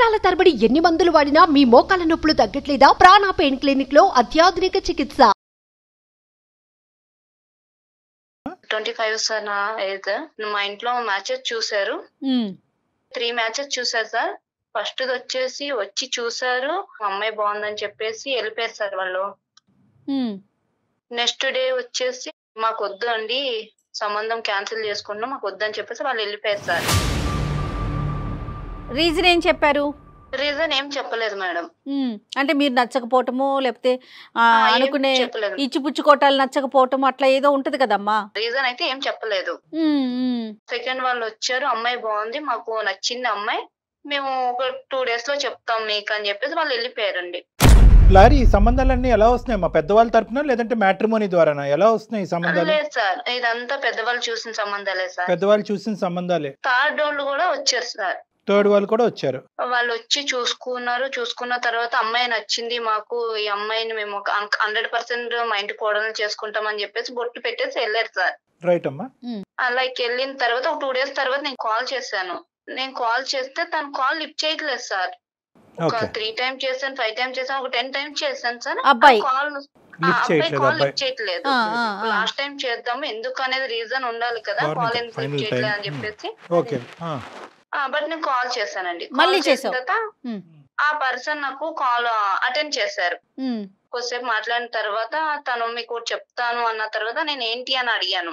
సంవత్సరాల తరబడి ఎన్ని మందులు వాడినా మీ మోకాల నొప్పులు తగ్గట్లేదా? ప్రాణ పెయిన్ క్లినిక్ లో అత్యాధునిక చికిత్స. 25 సార్ నా ఏజ్. మా ఇంట్లో మ్యాచెస్ చూసారు. 3 మ్యాచెస్ చూసారు సార్. ఫస్ట్ వచ్చి చూసారు, అమ్మాయి బాగుందని చెప్పేసి వెళ్ళిపోయారు సార్ వాళ్ళు. నెక్స్ట్ డే వచ్చేసి మాకు వద్దు అండి, సంబంధం క్యాన్సిల్ చేసుకున్నాం, మాకు వద్దని చెప్పేసి వాళ్ళు వెళ్ళిపోయారు సార్. రీజన్ ఏం చెప్పారు? రీజన్ ఏం చెప్పలేదు మేడం. అంటే మీరు నచ్చకపోవటము, లేకపోతే అనుకునే ఇచ్చిపుచ్చుకోటాలు నచ్చకపోవటం అట్లా ఏదో ఉంటది కదమ్మా. రీజన్ అయితే ఏం చెప్పలేదు. సెకండ్ వాళ్ళు వచ్చారు, అమ్మాయి బాగుంది, మాకు నచ్చింది అమ్మాయి, మేము ఒక 2 days లో చెప్తాం మీకు అని చెప్పేసి వాళ్ళు వెళ్ళిపోయారండి. లారీ ఈ సంబంధాలన్నీ ఎలా వస్తున్నాయి? మా పెద్దవాళ్ళ తరపున లేదంటే మ్యాట్రిమోనీ ద్వారానా? ఎలా వస్తున్నాయి ఈ సంబంధాలు? లేదు సార్, ఇదంతా పెద్దవాళ్ళు చూసిన సంబంధాలే సార్. పెద్దవాళ్ళు చూసిన సంబంధాలే. థర్డ్ వాళ్ళు కూడా వచ్చారు సార్. థర్డ్ వాళ్ళు కూడా వచ్చారు. వాళ్ళు వచ్చి చూసుకున్న తర్వాత అమ్మాయి నచ్చింది మాకు, ఈ అమ్మాయిని మేము 100% మా ఇంటి కోడలు చేసుకుంటామని చెప్పేసి బొట్టు పెట్టేసి వెళ్ళారు సార్. రైట్ అమ్మా. అలా వెళ్ళిన తర్వాత ఒక 2 days తర్వాత నేను కాల్ చేశాను. నేను కాల్ చేస్తే తను కాల్ లిఫ్ట్ చేయట్లేదు సార్. ఒక 3 times చేశాను, 5 times చేశాను, ఒక 10 times చేశాను సార్. అబ్బాయి కాల్ లిఫ్ట్ చేయట్లేదు. లాస్ట్ టైం చేద్దాము, ఎందుకు అనేది రీజన్ ఉండాలి కదా, కాల్ ఎందుకు లిఫ్ట్ చేయట్లేదు అని చెప్పేసి. బట్ నేను కాల్ చేశానండి. మళ్ళీ చేసిన తర్వాత ఆ పర్సన్ నాకు కాల్ అటెండ్ చేశారు. కొద్దిసేపు మాట్లాడిన తర్వాత తను మీకు చెప్తాను అన్న తర్వాత నేను ఏంటి అని అడిగాను.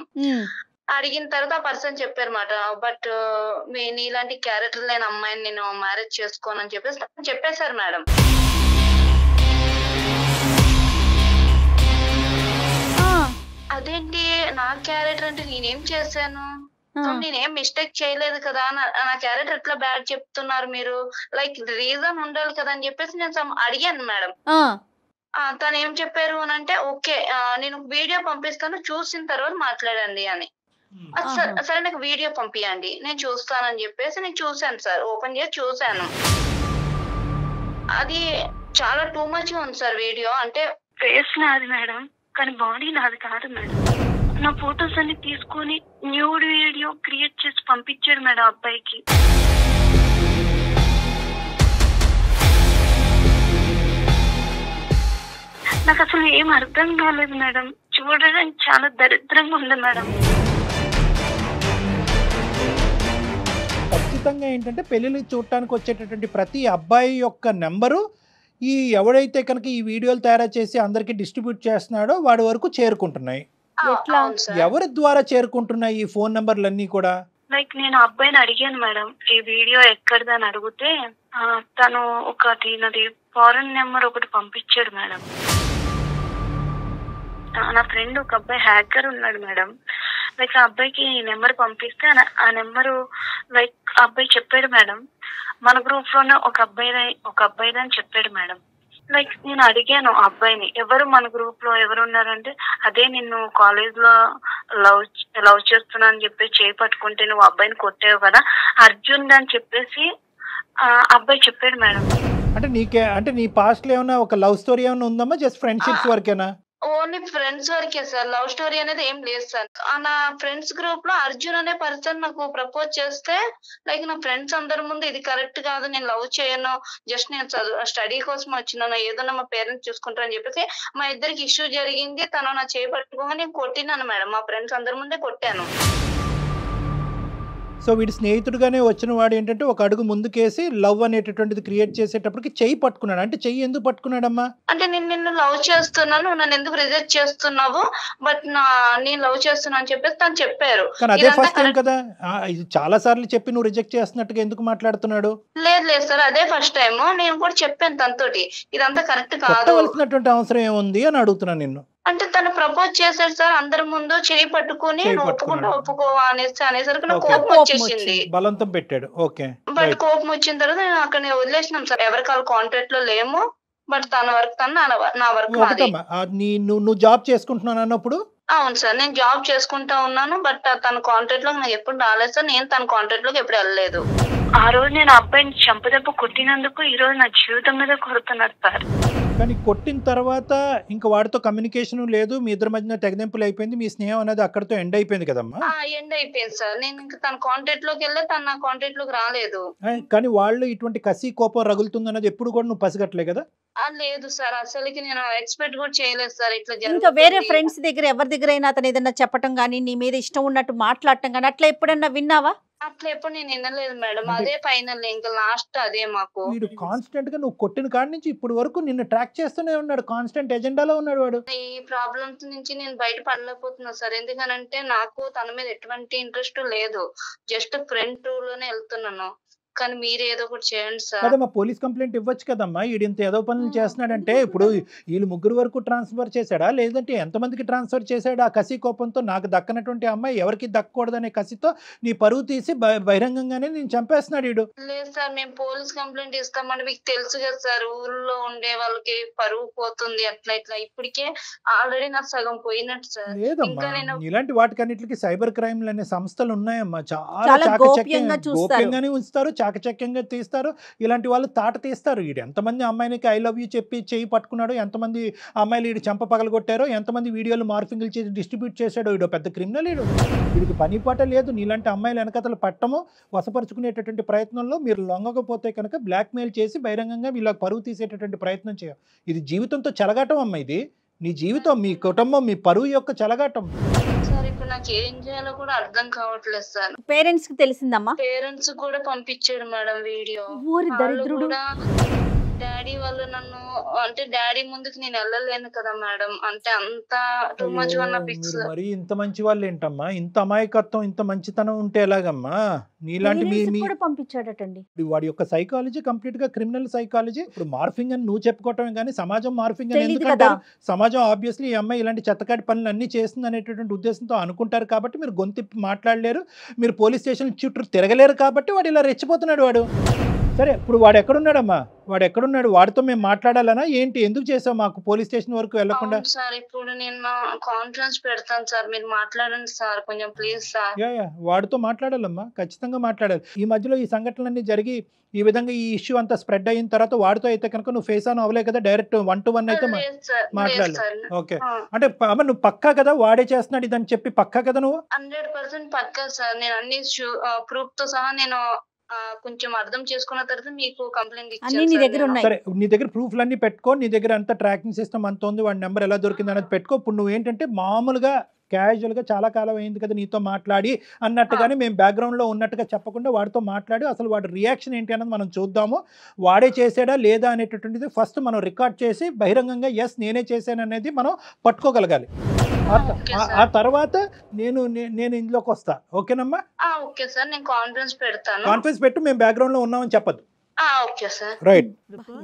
అడిగిన తర్వాత ఆ పర్సన్ చెప్పారు మాట, బట్ నీలాంటి క్యారెక్టర్ లేని అమ్మాయిని నేను మ్యారేజ్ చేసుకోనని చెప్పేసి చెప్పేశారు మేడం. అదేంటి నా క్యారెక్టర్ అంటే నేనేం చేశాను, నేనేం మిస్టేక్ చేయలేదు కదా, నా క్యారెక్టర్ ఎట్లా బ్యాడ్ చెప్తున్నారు మీరు, లైక్ రీజన్ ఉండాలి కదా అని చెప్పేసి నేను అడిగాను మేడం. తను ఏం చెప్పారు అని అంటే, ఓకే నేను వీడియో పంపిస్తాను, చూసిన తర్వాత మాట్లాడండి అని. సరే నాకు వీడియో పంపియండి, నేను చూస్తానని చెప్పేసి నేను చూసాను సార్. ఓపెన్ చేసి చూసాను, అది చాలా టూ మచ్ గా ఉంది సార్ వీడియో. అంటే ఫేస్ నాది మేడం, కానీ బాడీ నాది కాదు మేడం. నా ఫొటోస్ అన్ని తీసుకొని న్యూడ్ వీడియో క్రియేట్ చేసి పంపించాడు మేడం అబ్బాయికి. నాకు అసలు ఏం అర్థం కాలేదు మేడం, చూడడానికి చాలా దరిద్రంగా ఉంది మేడం. ఖచ్చితంగా ఏంటంటే పెళ్లిళ్ళు చూడటానికి వచ్చేటటువంటి ప్రతి అబ్బాయి యొక్క నెంబరు ఈ ఎవడైతే కనుక ఈ వీడియోలు తయారు చేసి అందరికి డిస్ట్రిబ్యూట్ చేస్తున్నాడో వాడి వరకు చేరుకుంటున్నాయి. ఎవరి ద్వారా చేరుకుంటున్నాయి ఈ ఫోన్ నెంబర్లన్నీ కూడా? లైక్ నేను అబ్బాయిని అడిగాను మేడం, ఈ వీడియో ఎక్కడిదని అడిగితే తను ఒకటి నాది ఫారెన్ నెంబర్ ఒకటి పంపించాడు మేడం. నా ఫ్రెండ్ ఒక అబ్బాయి హ్యాకర్ ఉన్నాడు మేడం. లైక్ ఆ అబ్బాయికి ఈ నెంబర్ పంపిస్తే ఆ నెంబరు లైక్ అబ్బాయి చెప్పాడు మేడం, మన గ్రూప్ లోనే ఒక అబ్బాయిది అని చెప్పాడు మేడం. లైక్ నేను అడిగాను ఆ అబ్బాయిని, ఎవరు మన గ్రూప్ లో ఎవరు ఉన్నారంటే, అదే నిన్ను కాలేజ్ లో లవ్ చేస్తున్నా అని చెప్పి చేపట్టుకుంటే నువ్వు అబ్బాయిని కొట్టావు కదా అర్జున్ అని చెప్పేసి అబ్బాయి చెప్పాడు మేడం. అంటే నీ పాస్ట్ లో ఏమైనా ఒక లవ్ స్టోరీ ఏమైనా ఉందమ్మా? జస్ట్ ఫ్రెండ్షిప్స్ వరకేనా? ఓన్లీ ఫ్రెండ్స్ వరకే సార్, లవ్ స్టోరీ అనేది ఏం లేదు సార్. నా ఫ్రెండ్స్ గ్రూప్ లో అర్జున్ అనే పర్సన్ నాకు ప్రపోజ్ చేస్తే, లైక్ నా ఫ్రెండ్స్ అందరి ముందు ఇది కరెక్ట్ కాదు, నేను లవ్ చేయను, జస్ట్ నేను స్టడీ కోసం వచ్చినాను, ఏదన్నా మా పేరెంట్స్ చూసుకుంటారని చెప్పేసి మా ఇద్దరికి ఇష్యూ జరిగింది. తను నా చేపట్టుకోగా నేను కొట్టినాను మేడం, మా ఫ్రెండ్స్ అందరి ముందే కొట్టాను. సో వీడి స్నేహితుడుగానే వచ్చిన వాడు ఏంటంటే ఒక అడుగు ముందుకేసి లవ్ అనేటటువంటిది క్రియేట్ చేసేటప్పటికి చెయ్యి పట్టుకున్నాడు. అంటే చెయ్యి ఎందుకు పట్టుకున్నాడమ్మా? అంటే నేను నిన్ను లవ్ చేస్తున్నాను, నన్ను ఎందుకు రిజెక్ట్ చేస్తున్నావు, బట్ నేను లవ్ చేస్తున్నా అని చెప్పేసి తను చెప్పారు. కానీ అదే ఫస్ట్ టైం కదా, ఇది చాలా సార్లు చెప్పి నువ్వు రిజెక్ట్ చేస్తున్నట్టుగా ఎందుకు మాట్లాడుతున్నాడు? లేదు సార్, అదే ఫస్ట్ టైం. నేను కూడా చెప్పాను తనతోటి, ఇదంతా కరెక్ట్ కాదు, కొట్టవలసినటువంటి అవసరం ఏముంది అని అడుగుతున్నాను నిన్ను. అంటే తను ప్రపోజ్ చేశాడు సార్, అందరి ముందు చేయి పట్టుకుని ఒప్పుకోవా అనేసరికి నాకు కోపం వచ్చేసింది, బలవంతం పెట్టాడు. ఓకే, బట్ కోపం వచ్చిన తర్వాత నేను అక్కడ వదిలేసినాం సార్, ఎవరికి వాళ్ళ కాంటాక్ట్ లో లేము. బట్ తన వర్క్ తను, నా వర్క్ నువ్వు జాబ్ చేసుకుంటున్నాను అన్నప్పుడు? అవును సార్, నేను జాబ్ చేసుకుంటా ఉన్నాను, బట్ తన కాంటాక్ట్ లోకి నాకు ఎప్పుడు రాలేదు సార్, నేను తన కాంటాక్ట్ లోకి ఎప్పుడు వెళ్ళలేదు. ఆ రోజు నేను ఆ అబ్బాయిని చంపదెబ్బ కొట్టినందుకు ఈ రోజు నా జీవితం మీద కొడుతున్నారు సార్. కానీ కొట్టిన తర్వాత ఇంకా వాడితో కమ్యూనికేషన్ లేదు, మీ ఇద్దరి మధ్యన తెగదెంపులు అయిపోయింది, మీ స్నేహం అనేది అక్కడితో ఎండ్ అయిపోయింది కదమ్మా? ఎండ్ అయిపోయింది సార్. నేను ఇంకా తన కాంటాక్ట్ లోకి వెళ్ళే తను నా కాంటాక్ట్ లోకి రాలేదు. కానీ వాళ్ళు ఇటువంటి కసి కోపం రగులుతుంది అన్నది ఎప్పుడు కూడా నువ్వు పసిగట్టలే కదా? లేదు సార్, అసలుకి నేను ఎక్స్పెక్ట్ కూడా చేయలేదు సార్ ఇట్లా ఇంకా జరుగుతుంది. వేరే ఫ్రెండ్స్ దగ్గర ఎవరి దగ్గర అయినా అతను ఏదైనా చెప్పటం కానీ నీ మీద ఇష్టం ఉన్నట్టు మాట్లాడటం కానీ అట్లా ఎప్పుడన్నా విన్నావా? అట్లా ఎప్పుడు నేను వినలేదు మేడం. అదే ఫైనల్, ఇంకా లాస్ట్ అదే మాకు. వీడు కాన్స్టెంట్ గా నువ్వు కొట్టిన కాడి నుంచి ఇప్పుడు వరకు నిన్ను ట్రాక్ చేస్తూనే ఉన్నాడు, కాన్స్టెంట్ ఎజెండాలో ఉన్నాడు వాడు. ఈ ప్రాబ్లమ్స్ నుంచి నేను బయట పడలేకపోతున్నా సార్. ఎందుకనంటే నాకు తన మీద ఎటువంటి ఇంట్రెస్ట్ లేదు, జస్ట్ ఫ్రెండ్ టూ లోనే వెళ్తున్నాను. కానీ మీరు ఏదో ఒకటి చేయండి సార్. కదమ్మా, పోలీస్ కంప్లైంట్ ఇవ్వచ్చు కదమ్మా. వీడు ఇంత ఏదో పనులు చేస్తున్నాడంటే ఇప్పుడు వీళ్ళు ముగ్గురు వరకు ట్రాన్స్ఫర్ చేశాడా, లేదంటే ఎంతమందికి ట్రాన్స్ఫర్ చేశాడు? ఆ కసి కోపంతో నాకు దక్కనటువంటి అమ్మాయి ఎవరికి దక్కకూడదనే కసితో నీ పరువు తీసి బహిరంగంగానే నేను చంపేస్తున్నాడు వీడు. లేదు సార్, మేము పోలీస్ కంప్లైంట్ ఇస్తామని మీకు తెలుసు కదా సార్. ఊర్లో ఉండే వాళ్ళకి పరువు పోతుంది అట్లా ఇట్లా. ఇప్పటికే ఆల్రెడీ నాకు సగం పోయినట్టు సార్. లేదమ్మా, ఇలాంటి వాటికన్నిటికి సైబర్ క్రైమ్లు అనే సంస్థలు ఉన్నాయమ్మా. చాలా గోప్యంగా గోప్యంగానే ఉంచుతారు, చాకచక్యంగా తీస్తారు. ఇలాంటి వాళ్ళు తాట తీస్తారు. వీడు ఎంతమంది అమ్మాయినికి ఐ లవ్ యూ చెప్పి చేయి పట్టుకున్నాడు, ఎంతమంది అమ్మాయిలు వీడు చెంప పగలగొట్టారో, ఎంతమంది వీడియోలు మార్ఫింగ్లు చేసి డిస్ట్రిబ్యూట్ చేశాడో. వీడు పెద్ద క్రిమినల్. వీడికి పని పాట లేదు. నీలాంటి అమ్మాయిలు వెనకతలు పట్టము వశపరుచుకునేటటువంటి ప్రయత్నంలో మీరు లొంగకపోతే కనుక బ్లాక్మెయిల్ చేసి బహిరంగంగా వీళ్ళకి పరువు తీసేటటువంటి ప్రయత్నం చేయాలి. ఇది జీవితంతో చెలగాటం అమ్మ. ఇది నీ జీవితం, మీ కుటుంబం, మీ పరువు యొక్క చెలగాటం. నాకు ఏం చేయాలో కూడా అర్థం కావట్లేదు సార్. పేరెంట్స్ కి తెలిసిందమ్మా? పేరెంట్స్ కూడా పంపించాడు మేడం వీడియో. దరిద్రుడు. డాడీ వాళ్ళు నన్ను, అంటే డాడీ ముందుకు నేను వెళ్ళలేను కదా మేడం. అంటే అంత టూ మచ్ వన్ పిక్స్. మరి ఇంత మంచి వాళ్ళు ఏంటమ్మా? ఇంత అమాయకత్వం, ఇంత మంచితనం ఉంటే ఎలాగమ్మా? నీలాంటి పంపించాడటండి. వాడి యొక్క సైకాలజీ కంప్లీట్ గా క్రిమినల్ సైకాలజీ. ఇప్పుడు మార్ఫింగ్ అని నువ్వు చెప్పుకోవటమే కానీ సమాజం మార్ఫింగ్ అని ఎందుకంటే సమాజం ఆబ్వియస్లీ ఈ అమ్మాయి ఇలాంటి చెత్తకాటి పనులు అన్ని చేస్తుంది అనేటటువంటి ఉద్దేశంతో అనుకుంటారు కాబట్టి మీరు గొంతు మాట్లాడలేరు, మీరు పోలీస్ స్టేషన్ చుట్టూ తిరగలేరు కాబట్టి వాడు ఇలా రెచ్చిపోతున్నాడు వాడు. సరే, ఇప్పుడు వాడు ఎక్కడున్నాడమ్మా? వాడు ఎక్కడున్నాడు? వాడితో మేము మాట్లాడాలనా ఏంటి? ఎందుకు చేసావు మాకు పోలీస్ స్టేషన్ వరకు వెళ్ళకుండా? సార్ ఇప్పుడు నేను కాన్ఫరెన్స్ పెడతాను సార్, మీరు మాట్లాడండి సార్ కొంచెం ప్లీజ్ సార్. వాడితో మాట్లాడాలమ్మా, ఖచ్చితంగా మాట్లాడాలి. ఈ మధ్యలో ఈ సంఘటనలన్నీ జరిగి ఈ విధంగా ఈ ఇష్యూ అంతా స్ప్రెడ్ అయిన తర్వాత వాడితో అయితే కనుక నువ్వు ఫేస్ ఆన్ అవ్వలే కదా, డైరెక్ట్ 1-to-1 అయితే మాట్లాడాలి. ఓకే, అంటే నువ్వు పక్కా కదా వాడే చేస్తున్నాడు ఇదని చెప్పి పక్కా కదా నువ్వు? 100% పక్కా సార్. నేను అన్ని ప్రూఫ్ తో సహా నేను కొంచెం అర్థం చేసుకున్న తర్వాత మీకు కంప్లైంట్ ఇచ్చాను. సరే, నీ దగ్గర ప్రూఫ్లన్నీ పెట్టుకో, నీ దగ్గర అంతా ట్రాకింగ్ సిస్టమ్ అంత ఉంది, వాడి నెంబర్ ఎలా దొరికింది అనేది పెట్టుకో. ఇప్పుడు నువ్వు ఏంటంటే మామూలుగా క్యాజువల్గా చాలా కాలం అయింది కదా నీతో మాట్లాడి అన్నట్టుగానే మేము బ్యాక్గ్రౌండ్లో ఉన్నట్టుగా చెప్పకుండా వాడితో మాట్లాడి అసలు వాడి రియాక్షన్ ఏంటి అన్నది మనం చూద్దాము. వాడే చేసాడా లేదా అనేటటువంటిది ఫస్ట్ మనం రికార్డ్ చేసి బహిరంగంగా ఎస్ నేనే చేశాను అనేది మనం పట్టుకోగలగాలి. ఆ తర్వాత నేను ఇందులోకి వస్తా. ఓకేనమ్మా? ఓకే సార్, నేను కాన్ఫరెన్స్ పెడతాను. కాన్ఫరెన్స్ పెట్టు, మేము బ్యాక్గ్రౌండ్లో ఉన్నామని చెప్పద్దు. Okay sir. రైట్.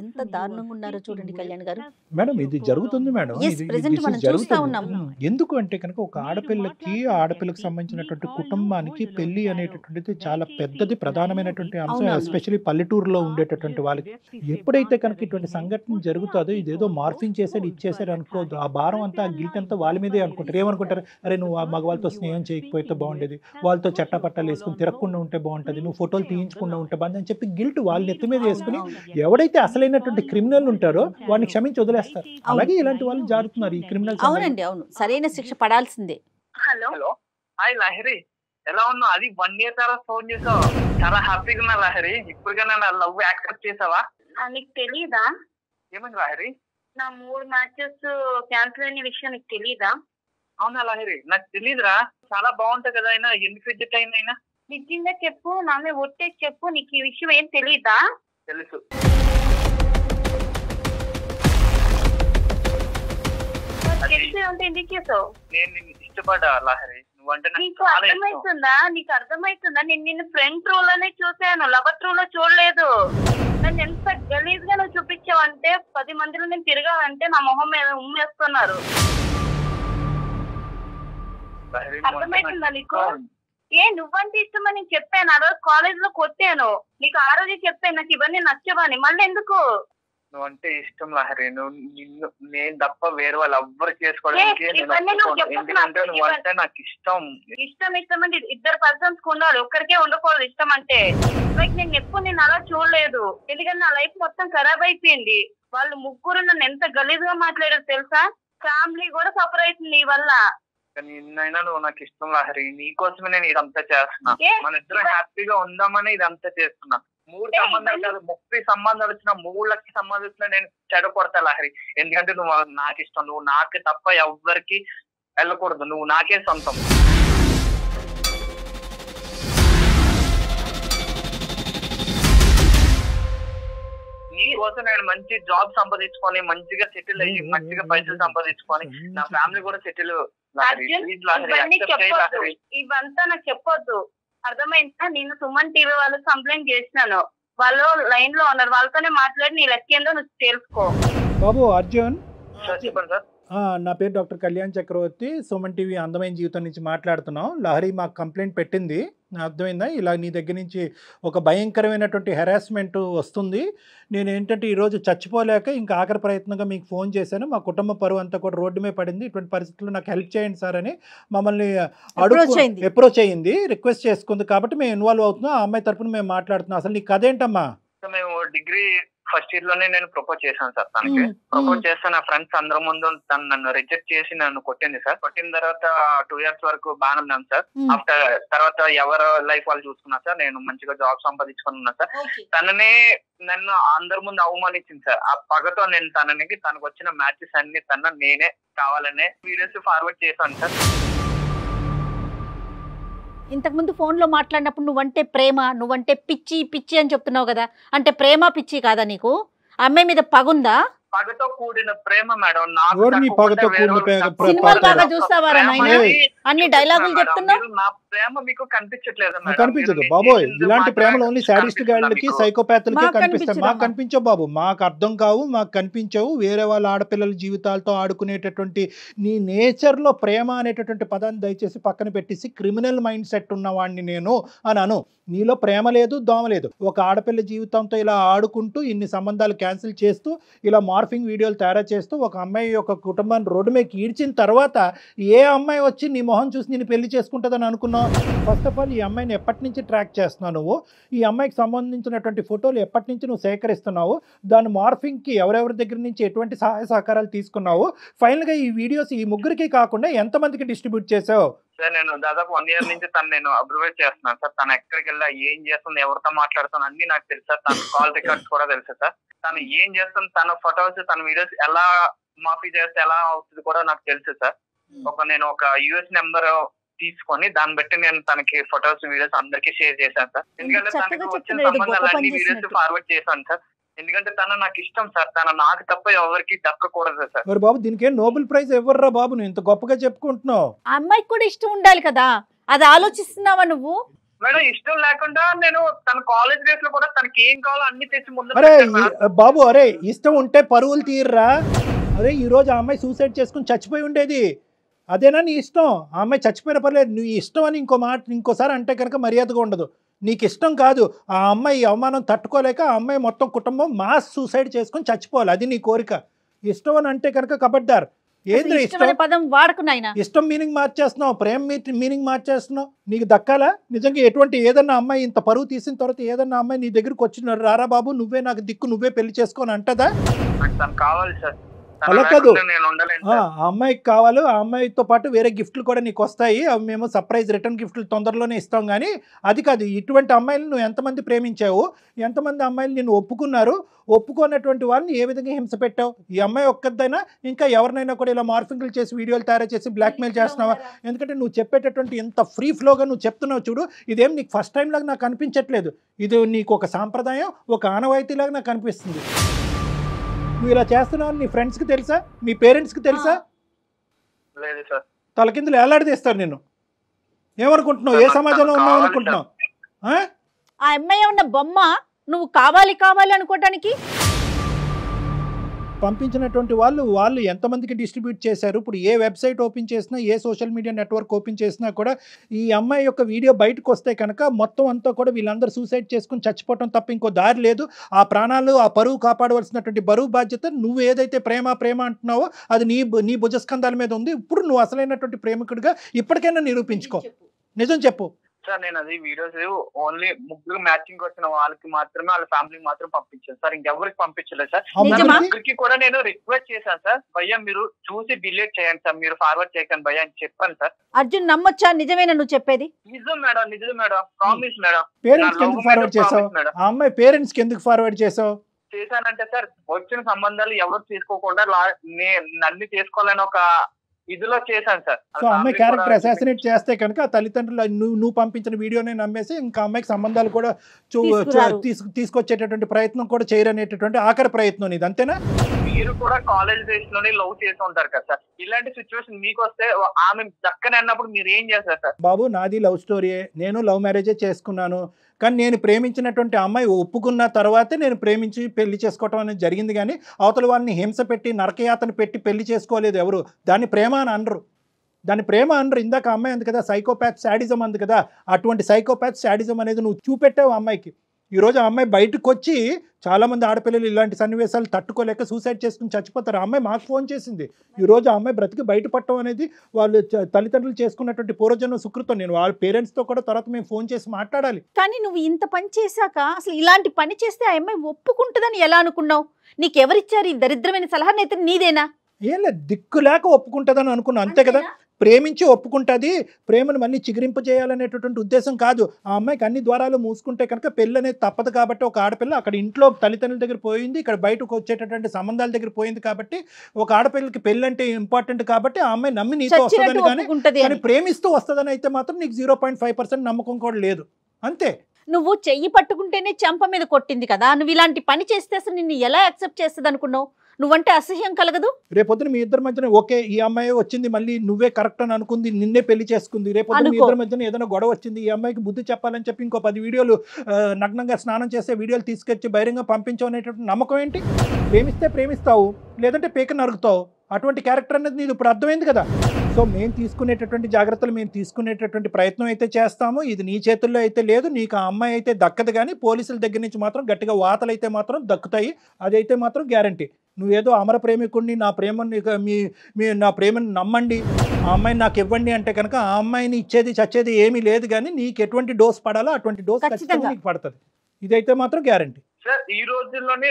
ఎంత దారుణంగా ఉన్నారో చూడండి కళ్యాణ్ గారు. మేడం ఇది జరుగుతుంది మేడం. ఎందుకు అంటే కనుక ఒక ఆడపిల్లకి సంబంధించినటువంటి కుటుంబానికి పెళ్లి అనేటటువంటిది చాలా పెద్దది, ప్రధానమైనటువంటి అంశం. ఎస్పెషల్లీ పల్లెటూరులో ఉండేటటువంటి వాళ్ళకి ఎప్పుడైతే కనుక ఇటువంటి సంఘటన జరుగుతుందో ఇదేదో మార్ఫింగ్ చేశాడు ఇచ్చేసాడు అనుకోవద్దు. ఆ భారం అంతా, ఆ గిల్ట్ అంతా వాళ్ళ మీదే అనుకుంటారు. ఏమనుకుంటారు? అరే నువ్వు ఆ మగవాళ్ళతో స్నేహం చేయకపోతే బాగుండేది, వాళ్ళతో చట్టపట్టాలు వేసుకుని తిరగకుండా ఉంటే బాగుంటుంది, నువ్వు ఫోటోలు తీయించకుండా ఉంటే బాగుంది అని చెప్పి గిల్ట్ వాళ్ళని మీద వేసుకుని ఎవడైతే అసలైనటువంటి క్రిమినల్ ఉంటారో వాడిని క్షమించి వదిలేస్తారు. అలాగే ఇలాంటి వాళ్ళు జారుతున్నారు ఈ క్రిమినల్. అవునండి, అవును, సరైన శిక్ష పడాల్సిందే. హలో, హాయ్ లహరి, ఎలా ఉన్నావు? అది 1 year తర్వాత ఫోన్ చేసావు, చాలా హ్యాపీగా ఉన్నా లహరి. ఇప్పుడుగా నా లవ్ యాక్సెప్ట్ చేసావా? నీకు తెలీదా? ఏమైంది లహరి? నా 3 మ్యాచెస్ క్యాన్సిల్ అయిన విషయం నీకు తెలీదా? అవునా లహరి, నాకు తెలీదురా. చాలా బాగుంటాయి కదా, అయినా ఎందుకు రిజెక్ట్ అయినా? నిజంగా చెప్పు, నా మీద ఒట్టే చెప్పు, నీకు ఈ విషయం ఏం తెలీదా? తెలుసు. ఎందుకు చేసావు? నేను నిన్ను ఇష్టపడ్డా లహరి, నువ్వంటే నీకు అర్థమవుతుందా? నేను నిన్ను ఫ్రెండ్ ట్రూ లోనే చూసాను, లవర్ ట్రూ లో చూడలేదు. నన్ను ఎంత గలీజ్ గా నువ్వు చూపించావంటే 10 మందిలో నేను తిరగాలంటే నా మొహం మీద ఉమ్మేస్తున్నారు. అర్థమవుతుందా నీకు? నువ్వంటే ఇష్టమని నేను చెప్పాను, ఆ రోజు కాలేజ్ లో కొట్టాను నీకు, ఆ రోజే చెప్పాను నాకు ఇవన్నీ నచ్చవని. మళ్ళీ ఎందుకు? నువ్వంటే ఇష్టం లహరి. నిన్ను నేను తప్ప వేరే వాళ్ళు ఎవ్వరు చేసుకోవడానికి ఎందుకంటే నువ్వంటే నాకు ఇష్టం. ఇష్టం అంటే ఇద్దరు పర్సన్స్ ఉండాలి, ఒక్కరికే ఉండకూడదు ఇష్టం అంటే. లైక్ నేను ఎప్పుడు నేను అలా చూడలేదు, ఎందుకంటే నా లైఫ్ మొత్తం ఖరాబ్ అయిపోయింది. వాళ్ళు ముగ్గురు నన్ను ఎంత గలీజ్ గా మాట్లాడారు తెలుసా? ఫ్యామిలీ కూడా సఫర్ అవుతుంది నీ వల్ల. నిన్నైనా నువ్వు నాకు ఇష్టం లహరి, నీకోసమే నేను ఇదంతా చేస్తున్నా. మన ఇద్దరు హ్యాపీగా ఉందామని ఇదంతా చేస్తున్నా. 3 సంబంధాలు కాదు 30 సంబంధాలు వచ్చినా 3 లక్షల సంబంధాలు వచ్చినా నేను చెడకొడతా లహరి. ఎందుకంటే నువ్వు నాకు ఇష్టం, నువ్వు నాకే తప్ప ఎవ్వరికి వెళ్ళకూడదు, నువ్వు నాకే సొంతం. నీ కోసం నేను మంచి జాబ్ సంపాదించుకొని మంచిగా సెటిల్ అయ్యి మంచిగా పైసలు సంపాదించుకొని నా ఫ్యామిలీ కూడా సెటిల్. ఇవంతా నాకు చెప్పొద్దు, అర్థమైందా? నేను సుమన్ టీవీ వాళ్ళకి కంప్లైంట్ చేసినాను, వాళ్ళు లైన్ లో ఉన్నారు, వాళ్ళతోనే మాట్లాడి నీ లెక్క ఏందో నువ్వు తెలుసుకో. బాబు అర్జున్, చెప్పండి సార్. నా పేరు డాక్టర్ కళ్యాణ్ చక్రవర్తి, సుమన్ టీవీ అందమైన జీవితం నుంచి మాట్లాడుతున్నాం. లహరి మాకు కంప్లైంట్ పెట్టింది, అర్థమైందా? ఇలా నీ దగ్గర నుంచి ఒక భయంకరమైనటువంటి హెరాస్మెంట్ వస్తుంది. నేను ఏంటంటే ఈరోజు చచ్చిపోలేక ఇంకా ఆఖరి ప్రయత్నంగా మీకు ఫోన్ చేశాను. మా కుటుంబ పరువు అంతా కూడా రోడ్డు మీద పడింది, ఇటువంటి పరిస్థితుల్లో నాకు హెల్ప్ చేయండి సార్ అని మమ్మల్ని అప్రోచ్ అయ్యింది, రిక్వెస్ట్ చేసుకుంది. కాబట్టి మేము ఇన్వాల్వ్ అవుతున్నాం, ఆ అమ్మాయి తరఫున మేము మాట్లాడుతున్నాం. అసలు నీ కథ ఏంటమ్మా? మేము డిగ్రీ ఫస్ట్ ఇయర్ లోనే నేను ప్రపోజ్ చేశాను సార్ తనకి. ప్రపోజ్ చేస్తే నా ఫ్రెండ్స్ అందరి ముందు తను నన్ను రిజెక్ట్ చేసి నన్ను కొట్టింది సార్. కొట్టిన తర్వాత 2 years వరకు బాగానే ఉన్నాను సార్. ఆఫ్టర్ తర్వాత ఎవరు లైఫ్ వాళ్ళు చూసుకున్నా సార్, నేను మంచిగా జాబ్ సంపాదించుకుని ఉన్నా సార్. తననే నన్ను అందరి ముందు అవమానించింది సార్. ఆ పగతో నేను తనకు వచ్చిన మ్యాచెస్ అన్ని నేనే కావాలనే వీడియోస్ ఫార్వర్డ్ చేశాను సార్. ఇంతకుముందు ఫోన్లో మాట్లాడినప్పుడు నువ్వంటే ప్రేమ, నువ్వంటే పిచ్చి పిచ్చి అని చెప్తున్నావు కదా, అంటే ప్రేమ పిచ్చి కాదా నీకు? అమ్మాయి మీద పగుందా? పగతో కూడిన ప్రేమ మేడం. సినిమాలు బాగా చూస్తావారా నాయన? అన్ని డైలాగులు చెప్తున్నావు. నా ప్రేమ మీకు కనిపించట్లేదు? కనిపించదు బాబోయ్. ఇలాంటి ప్రేమలు ఓన్లీ సాడిస్ట్ గాళ్ళకి, సైకోపాత్లకి కనిపిస్తాయి. మాకు కనిపించవు బాబు, మాకు అర్థం కావు, మాకు కనిపించవు. వేరే వాళ్ళ ఆడపిల్లల జీవితాలతో ఆడుకునేటటువంటి నీ నేచర్లో ప్రేమ అనేటటువంటి పదాన్ని దయచేసి పక్కన పెట్టేసి క్రిమినల్ మైండ్ సెట్ ఉన్నవాడిని నేను అని అను. నీలో ప్రేమ లేదు, దోమ లేదు. ఒక ఆడపిల్ల జీవితంతో ఇలా ఆడుకుంటూ ఇన్ని సంబంధాలు క్యాన్సిల్ చేస్తూ ఇలా మార్ఫింగ్ వీడియోలు తయారు చేస్తూ ఒక అమ్మాయి యొక్క కుటుంబాన్ని రోడ్డు మీద ఈడ్చిన తర్వాత ఏ అమ్మాయి వచ్చి నీ మొహం చూసి నేను పెళ్లి చేసుకుంటుందని అనుకున్నావు? ఫస్ట్ ఆఫ్ ఆల్ ఈ అమ్మాయిని ఎప్పటి నుంచి ట్రాక్ చేస్తున్నావు నువ్వు? ఈ అమ్మాయికి సంబంధించినటువంటి ఫోటోలు ఎప్పటి నుంచి నువ్వు సేకరిస్తున్నావు? దాని మార్ఫింగ్కి ఎవరెవరి దగ్గర నుంచి ఎటువంటి సహాయ సహకారాలు తీసుకున్నావు? ఫైనల్గా ఈ వీడియోస్ ఈ ముగ్గురికి కాకుండా ఎంతమందికి డిస్ట్రిబ్యూట్ చేసావు? సార్ నేను దాదాపు 1 year నుంచి నేను అబ్జర్వ్ చేస్తున్నాను సార్. తను ఎక్కడికి వెళ్ళా, ఏం చేస్తుంది, ఎవరితో మాట్లాడుతుంది అన్ని నాకు తెలుసు సార్. తన కాల్ రికార్డ్స్ కూడా తెలుసు సార్. తను ఏం చేస్తుంది, తన ఫొటోస్, తన వీడియోస్ ఎలా మాఫీ చేస్తే ఎలా అవుతుంది కూడా నాకు తెలుసు సార్. నేను ఒక US నెంబర్ తీసుకొని దాన్ని బట్టి నేను తనకి ఫొటోస్, వీడియోస్ అందరికి షేర్ చేశాను సార్. ఎందుకంటే తనకి వచ్చిన సంబంధాలన్నీ వీడియోస్ ఫార్వర్డ్ చేశాను సార్. ఎందుకంటే తన నాకు ఇష్టం సార్, తన నాకు తప్ప ఎవరికి దక్కకూడదు సార్. మరి బాబు దీనికి నోబెల్ ప్రైజ్ ఎవర్రా బాబు, నువ్వు ఇంత గొప్పగా చెప్పుకుంటున్నావు? అమ్మాయికి కూడా ఇష్టం ఉండాలి కదా, అది ఆలోచిస్తున్నావా నువ్వు? మేడం ఇష్టం లేకుండా నేను తన కాలేజ్ డేస్ లో కూడా తనకి ఏం కావాలో అన్ని తెచ్చి ముందు. అరే బాబు, అరే ఇష్టం ఉంటే పరువులు తీర్రా. అరే ఈ రోజు ఆ అమ్మాయి సూసైడ్ చేసుకుని చచ్చిపోయి ఉండేది, అదేనా నీ ఇష్టం? ఆ అమ్మాయి చచ్చిపోయిన పర్లేదు, నువ్వు ఇష్టం అని ఇంకోసారి అంటే కనుక మర్యాదగా ఉండదు. నీకు ఇష్టం కాదు, ఆ అమ్మాయి అవమానం తట్టుకోలేక ఆ అమ్మాయి మొత్తం కుటుంబం మాస్ సూసైడ్ చేసుకుని చచ్చిపోవాలి, అది నీ కోరిక. ఇష్టం అని అంటే కనుక కబడ్డారు. ఏంద్ర ఇష్టం మీనింగ్ మార్చేస్తున్నావు, ప్రేమ మీనింగ్ మార్చేస్తున్నావు. నీకు దక్కాలా నిజంగా? ఏదన్నా అమ్మాయి ఇంత పరువు తీసిన తర్వాత ఏదన్నా అమ్మాయి నీ దగ్గరికి వచ్చిన రారా బాబు నువ్వే నాకు దిక్కు, నువ్వే పెళ్లి చేసుకొని అంటదా? కావాలి సార్. అలా కాదు, ఆ అమ్మాయికి కావాలి, ఆ అమ్మాయితో పాటు వేరే గిఫ్ట్లు కూడా నీకు వస్తాయి, అవి మేము సర్ప్రైజ్ రిటర్న్ గిఫ్ట్లు తొందరలోనే ఇస్తాం. కానీ అది కాదు, ఇటువంటి అమ్మాయిలు నువ్వు ఎంతమంది ప్రేమించావు, ఎంతమంది అమ్మాయిలు నిన్ను ఒప్పుకున్నారు, ఒప్పుకున్నటువంటి వాళ్ళని ఏ విధంగా హింస పెట్టావు? ఈ అమ్మాయి ఒక్కదైనా ఇంకా ఎవరినైనా కూడా ఇలా మార్ఫింగ్లు చేసి వీడియోలు తయారు చేసి బ్లాక్మెయిల్ చేస్తున్నావా? ఎందుకంటే నువ్వు చెప్పేటటువంటి ఇంత ఫ్రీ ఫ్లోగా నువ్వు చెప్తున్నావు చూడు, ఇదేం నీకు ఫస్ట్ టైం లాగా నాకు అనిపించట్లేదు. ఇది నీకు ఒక సాంప్రదాయం, ఒక ఆనవాయితీలాగా నాకు అనిపిస్తుంది. నువ్వు ఇలా చేస్తున్నావు నీ ఫ్రెండ్స్కి తెలుసా, మీ పేరెంట్స్కి తెలుసా? లేదు సార్. తలకిందులు ఏలాడదీస్తారు నిన్ను. ఏమనుకుంటున్నావు, ఏ సమాజంలో ఉన్నావు అనుకుంటున్నావు? ఆ అమ్మాయి ఉన్న బొమ్మ నువ్వు కావాలి కావాలి అనుకోవటానికి పంపించినటువంటి వాళ్ళు ఎంతమందికి డిస్ట్రిబ్యూట్ చేశారు? ఇప్పుడు ఏ వెబ్సైట్ ఓపెన్ చేసినా, ఏ సోషల్ మీడియా నెట్వర్క్ ఓపెన్ చేసినా కూడా ఈ అమ్మాయి యొక్క వీడియో బయటకు వస్తే కనుక మొత్తం అంతా కూడా వీళ్ళందరూ సూసైడ్ చేసుకుని చచ్చిపోవటం తప్ప ఇంకో దారి లేదు. ఆ ప్రాణాలు, ఆ పరువు కాపాడవలసినటువంటి బరువు బాధ్యత నువ్వు ఏదైతే ప్రేమ అంటున్నావో అది నీ భుజస్కంధాల మీద ఉంది. ఇప్పుడు నువ్వు అసలైనటువంటి ప్రేమికుడిగా ఇప్పటికైనా నిరూపించుకో. నిజం చెప్పు. సార్ నేను అది వీడియోస్ ఓన్లీ ముగ్గురు మ్యాచింగ్ వచ్చిన వాళ్ళకి మాత్రమే, వాళ్ళ ఫ్యామిలీకి మాత్రం పంపించాను సార్, ఇంకెవరికి పంపించలేదు సార్. ముగ్గురికి కూడా నేను రిక్వెస్ట్ చేశాను సార్, భయ్యా మీరు చూసి డిలీట్ చేయండి సార్, మీరు ఫార్వర్డ్ చేయకండి భయ్యా అని చెప్పాను సార్. అర్జున్ నమ్మొచ్చా? నిజమేనా నువ్వు చెప్పేది? నిజం మేడం, ప్రామిస్ మేడం. పేరెంట్స్ కి ఎందుకు ఫార్వర్డ్ చేసావు? ఆ అమ్మాయి పేరెంట్స్ కి ఎందుకు ఫార్వర్డ్ చేసావు? చేశానంటే సార్ వచ్చిన సంబంధాలు ఎవరు తీసుకోకుండా నన్ను చేసుకోవాలని ఒక ఇదిలో చేశాను సార్. సో అమ్మాయి క్యారెక్టర్ అసాసినేట్ చేస్తే కనుక ఆ తల్లిదండ్రులు నువ్వు పంపించిన వీడియోనే నమ్మేసి ఇంకా అమ్మాయికి సంబంధాలు కూడా తీసుకొచ్చేటటువంటి ప్రయత్నం కూడా చేయరనేటటువంటి ఆఖరి ప్రయత్నం ఇది, అంతేనా? మీరు కూడా కాలేజ్ డేస్ లోనే లవ్ చేసి ఉంటారు కదా సార్, ఇలాంటి సిచ్యువేషన్ మీకు వస్తే ఆమె దక్కని అన్నప్పుడు మీరు ఏం చేస్తారు సార్? బాబు నాది లవ్ స్టోరీయే, నేను లవ్ మ్యారేజే చేసుకున్నాను. కానీ నేను ప్రేమించినటువంటి అమ్మాయి ఒప్పుకున్న తర్వాతే నేను ప్రేమించి పెళ్లి చేసుకోవటం అనేది జరిగింది. కానీ అవతల వాళ్ళని హింస పెట్టి నరకయాతన పెట్టి పెళ్లి చేసుకోలేదు ఎవరు. దాన్ని ప్రేమ అని అనరు, దాన్ని ప్రేమ అనరు. ఇందాక అమ్మాయి అంది కదా సైకోపాత్ శాడిజం అంది కదా, అటువంటి సైకోపాత్ శాడిజం అనేది నువ్వు చూపెట్టావు అమ్మాయికి. ఈరోజు ఆ అమ్మాయి బయటకు వచ్చి చాలామంది ఆడపిల్లలు ఇలాంటి సన్నివేశాలు తట్టుకోలేక సూసైడ్ చేసుకుని చచ్చిపోతారు. ఆ అమ్మాయి మాకు ఫోన్ చేసింది. ఈరోజు ఆ అమ్మాయి బ్రతికి బయటపడటం అనేది వాళ్ళు తల్లిదండ్రులు చేసుకున్నటువంటి పూర్వజన్మ సుకృతం. నేను వాళ్ళ పేరెంట్స్తో కూడా తర్వాత మేము ఫోన్ చేసి మాట్లాడాలి. కానీ నువ్వు ఇంత పని చేశాక అసలు ఇలాంటి పని చేస్తే ఆ అమ్మాయి ఒప్పుకుంటుందని ఎలా అనుకున్నావు? నీకెవరిచ్చారు ఈ దరిద్రమైన సలహా? అయితే నీదేనా? ఏం లేదు, దిక్కు లేక ఒప్పుకుంటుందని అనుకున్నా, అంతే కదా. ప్రేమించి ఒప్పుకుంటుంది, ప్రేమను మళ్ళీ చిగురింపజేయాలనేటటువంటి ఉద్దేశం కాదు. ఆ అమ్మాయికి అన్ని ద్వారాలు మూసుకుంటే కనుక పెళ్ళి అనేది తప్పదు. కాబట్టి ఒక ఆడపిల్ల అక్కడ ఇంట్లో తల్లిదండ్రుల దగ్గర పోయింది, ఇక్కడ బయటకు వచ్చేటటువంటి సంబంధాల దగ్గర పోయింది. కాబట్టి ఒక ఆడపిల్లకి పెళ్ళి అంటే ఇంపార్టెంట్ కాబట్టి ఆ అమ్మాయి నమ్మి నీతో వస్తుందని, కానీ ప్రేమిస్తూ వస్తుందని అయితే మాత్రం నీకు 0.5% నమ్మకం కూడా లేదు, అంతే. నువ్వు చెయ్యి పట్టుకుంటేనే చెంప మీద కొట్టింది కదా, నువ్వు ఇలాంటి పని చేస్తే అసలు నిన్ను ఎలా యాక్సెప్ట్ చేస్తుంది అనుకున్నావు? నువ్వంటే అసహ్యం కలగదు? రేపొద్దున మీ ఇద్దరి మధ్యన ఓకే ఈ అమ్మాయి వచ్చింది మళ్ళీ నువ్వే కరెక్ట్ అని అనుకుంది, నిన్నే పెళ్లి చేసుకుంది. రేపొద్దున మీ ఇద్దరి మధ్యన ఏదైనా గొడవ వచ్చింది, ఈ అమ్మాయికి బుద్ధి చెప్పాలని చెప్పి ఇంకో 10 వీడియోలు నగ్నంగా స్నానం చేసే వీడియోలు తీసుకొచ్చి బహిరంగ పంపించవు అనేటువంటి నమ్మకం ఏంటి? ప్రేమిస్తే ప్రేమిస్తావు, లేదంటే పేక నరుగుతావు. అటువంటి క్యారెక్టర్ అనేది నీది ఇప్పుడు అర్థమైంది కదా. సో మేము తీసుకునేటటువంటి జాగ్రత్తలు మేము తీసుకునేటటువంటి ప్రయత్నం అయితే చేస్తాము. ఇది నీ చేతుల్లో అయితే లేదు, నీకు ఆ అమ్మాయి అయితే దక్కదు. కానీ పోలీసుల దగ్గర నుంచి మాత్రం గట్టిగా వాతలు అయితే మాత్రం దక్కుతాయి, అదైతే మాత్రం గ్యారంటీ. నువ్వేదో అమర ప్రేమికుడిని, నా ప్రేమని నమ్మండి, ఆ అమ్మాయిని నాకు ఇవ్వండి అంటే కనుక ఆ అమ్మాయిని ఇచ్చేది చచ్చేది ఏమీ లేదు. కానీ నీకు ఎటువంటి డోస్ పడాలో అటువంటి డోస్ ఖచ్చితంగా నీకు పడుతుంది, ఇదైతే మాత్రం గ్యారంటీ. సార్ ఈ రోజుల్లోనే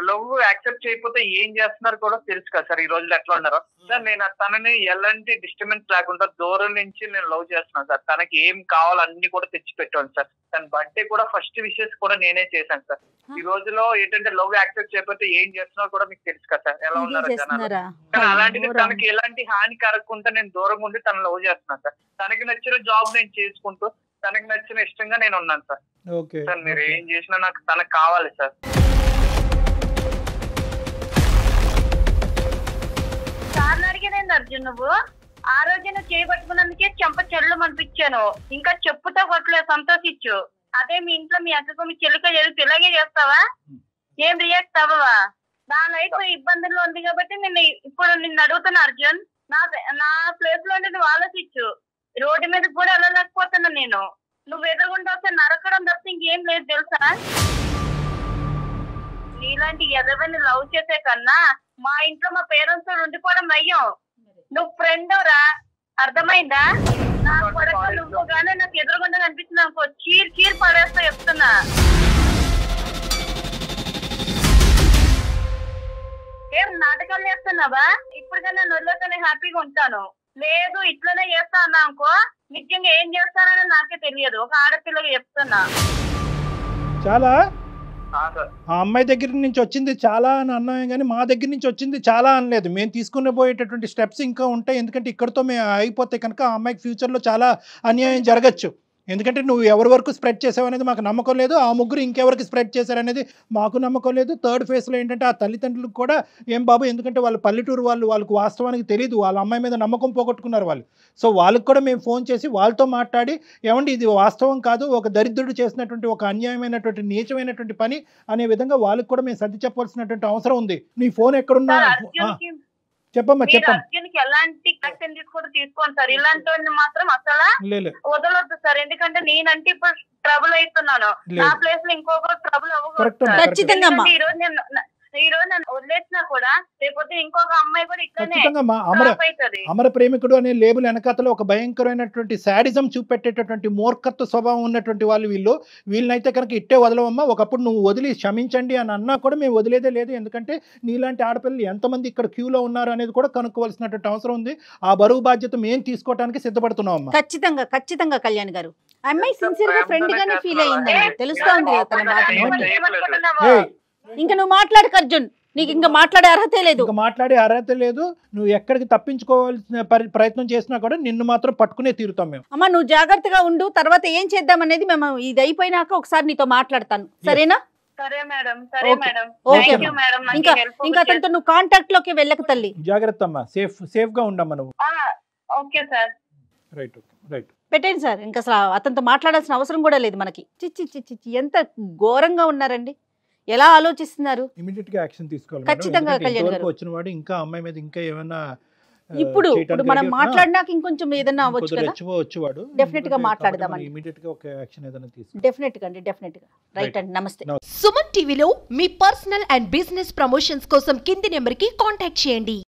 లవ్ యాక్సెప్ట్ చేయకపోతే ఏం చేస్తున్నారు కూడా తెలుసు కదా సార్. ఈ రోజుల్లో ఎట్లా ఉన్నారో సార్, నేను తనని ఎలాంటి డిస్టర్బెన్స్ లేకుండా దూరం నుంచి నేను లవ్ చేస్తున్నాను సార్. తనకి ఏం కావాలో అన్ని కూడా తెచ్చి పెట్టాను సార్. తన బర్త్డే కూడా ఫస్ట్ విషెస్ కూడా నేనే చేశాను సార్. ఈ రోజులో ఏంటంటే లవ్ యాక్సెప్ట్ చేయకపోతే ఏం చేస్తున్నారో కూడా మీకు తెలుసు కదా సార్, ఎలా ఉన్నారు జనాలు. కానీ అలాంటిది తనకి ఎలాంటి హాని కలగకుండా నేను దూరంగా ఉండి తను లవ్ చేస్తున్నాను సార్. తనకి నచ్చిన జాబ్ నేను చేసుకుంటూ తనకి నచ్చిన ఇష్టంగా నేను ఉన్నాను సార్. సార్ మీరు ఏం చేసినా నాకు తనకు కావాలి సార్. సార్ని అడిగేదేంది అర్జున్ నువ్వు? ఆ రోజు నువ్వు చేయబట్టుకున్నందుకే చెంప చెల్లు అనిపించాను, ఇంకా చెప్పుతో కొట్టలేదు, సంతోషించు. అదే మీ ఇంట్లో మీ అక్కకు మీ చెల్లిక జరిగితే ఇలాగే చేస్తావా? ఏం రియాక్ట్ అవ్వవా? నా లైఫ్ ఇబ్బందుల్లో ఉంది కాబట్టి నేను ఇప్పుడు నిన్ను అడుగుతున్నా అర్జున్, నా ప్లేస్ లో నువ్వు ఆలోచించు. రోడ్డు మీద కూడా వెళ్ళలేకపోతున్నా నేను, నువ్వు ఎదురుగుండా వస్తే నరకడం తప్ప ఇంకేం లేదు తెలుసా? నీలాంటి ఎదవని లవ్ చేసే కన్నా మా ఇంట్లో మా పేరెంట్స్ ఉండిపోవడం నయ్యం. నువ్వు ఫ్రెండ్ రా, అర్థమైందా? నా కొడుకు నువ్వు గానే నాకు ఎదురుగుండా కనిపిస్తుంది అనుకో, చీర్ పడేస్తా చెప్తున్నా. ఏం నాటకాలు చేస్తున్నావా? ఇప్పటికైనా నొల్లతోనే హ్యాపీగా ఉంటాను. లేదు ఇట్లనే చేస్తా అన్నా అనుకో, నిజంగా ఏం చేస్తానని నాకే తెలియదు. ఒక ఆడపిల్లగా చెప్తున్నా. చాలా ఆ అమ్మాయి దగ్గర నుంచి వచ్చింది చాలా అని అన్నామే కానీ మా దగ్గర నుంచి వచ్చింది చాలా అనలేదు. మేము తీసుకునే పోయేటటువంటి స్టెప్స్ ఇంకా ఉంటాయి. ఎందుకంటే ఇక్కడతో మేము అయిపోతే కనుక ఆ అమ్మాయికి ఫ్యూచర్లో చాలా అన్యాయం జరగచ్చు. ఎందుకంటే నువ్వు ఎవరి వరకు స్ప్రెడ్ చేసావు అనేది మాకు నమ్మకం లేదు, ఆ ముగ్గురు ఇంకెవరికి స్ప్రెడ్ చేశారనేది మాకు నమ్మకం లేదు. థర్డ్ ఫేజ్లో ఏంటంటే ఆ తల్లిదండ్రులకు కూడా ఏం బాబు, ఎందుకంటే వాళ్ళు పల్లెటూరు వాళ్ళకు వాస్తవానికి తెలియదు, వాళ్ళ అమ్మాయి మీద నమ్మకం పోగొట్టుకున్నారు వాళ్ళు. సో వాళ్ళకి కూడా మేము ఫోన్ చేసి వాళ్ళతో మాట్లాడి, ఏమండి ఇది వాస్తవం కాదు, ఒక దరిద్రుడు చేసినటువంటి ఒక అన్యాయమైనటువంటి నీచమైనటువంటి పని అనే విధంగా వాళ్ళకి కూడా మేము సర్ది చెప్పాల్సినటువంటి అవసరం ఉంది. నీ ఫోన్ ఎక్కడున్నా చెప్పమ్మా చెప్పమ్మా. అర్జున్కి ఎలాంటి యాక్షన్ కూడా తీసుకోండి సార్, ఇలాంటి మాత్రం అసలు వదలొద్దు సార్. ఎందుకంటే నేనంటే ఇప్పుడు ట్రబుల్ అవుతున్నాను, నా ప్లేస్ లో ఇంకొకరు ట్రబుల్ అవ్వకూడదు. ఈ రోజు నన్ను వదిలేసినా కూడా రేపొద్దు ఇంకొక అమ్మాయి కూడా ఇక్కడనే అమర ప్రేమికుడు అనే లేబుల్ వెనకాతలో ఒక భయంకరమైనటువంటి శాడిజం చూపెట్టేటటువంటి మూర్ఖత్వ స్వభావం ఉన్నటువంటి వాళ్ళు వీళ్ళనైతే కనుక ఇట్టే వదలవమ్మా. ఒకప్పుడు నువ్వు వదిలి క్షమించండి అని అన్నా కూడా మేము వదిలేదే లేదు, ఎందుకంటే నీలాంటి ఆడపిల్లలు ఎంతమంది ఇక్కడ క్యూలో ఉన్నారు అనేది కూడా కనుక్కోవాల్సినటువంటి అవసరం ఉంది. ఆ బరువు బాధ్యత మేము తీసుకోవడానికి సిద్ధపడుతున్నాం అమ్మా. ఖచ్చితంగా ఖచ్చితంగా కళ్యాణ్ గారు, అమ్మాయి సిన్సియర్ గా ఫ్రెండ్ గానే ఫీల్ అయ్యిందని తెలుస్తోంది తన మాట. ఇంకా నువ్వు మాట్లాడు అర్జున్, నీకు ఇంకా మాట్లాడే అర్హతే లేదు. మాట్లాడే అర్హత లేదు. నువ్వు ఎక్కడికి తప్పించుకోవాల్సిన ప్రయత్నం చేసినా కూడా నిన్ను మాత్రం పట్టుకునే తీరుతాం మేము. అమ్మా నువ్వు జాగ్రత్తగా ఉండు, తర్వాత ఏం చేద్దాం అనేది మేము ఇది అయిపోయినాక ఒకసారి నీతో మాట్లాడతాను, సరేనా? సరే మేడం, సరే మేడం. ఇంకా అతనితో నువ్వు కాంటాక్ట్ లోకి వెళ్ళక తల్లి. జాగ్రత్త అమ్మా, సేఫ్ గా ఉండమ్మా నువ్వు. Okay sir. రైట్ రైట్ పెట్టండి సార్, ఇంకా అసలు అతనితో మాట్లాడాల్సిన అవసరం కూడా లేదు మనకి. చిచ్చి ఎంత ఘోరంగా ఉన్నారండి, ఎలా ఆలోచిస్తున్నారు? ఇమిడియట్ గా యాక్షన్ తీసుకోవాలి ఖచ్చితంగా కళ్యాణ్ గారు. వచ్చిన వాడు ఇంకా అమ్మాయి మీద ఇంకా ఏమైనా ఇప్పుడు మనం మాట్లాడినాక ఇంకొంచెం ఏదైనా అవ్వచ్చు కదా, వాడు డెఫినెట్ గా మాట్లాడదామండి. ఇమిడియట్ గా ఒక యాక్షన్ ఏదైనా తీసుకో. డెఫినెట్ గా అండి, డెఫినెట్ గా. రైట్ అండి, నమస్తే. సుమన్ టీవీలో మీ పర్సనల్ అండ్ బిజినెస్ ప్రమోషన్స్ కోసం కింది నెంబర్ కి కాంటాక్ట్ చేయండి.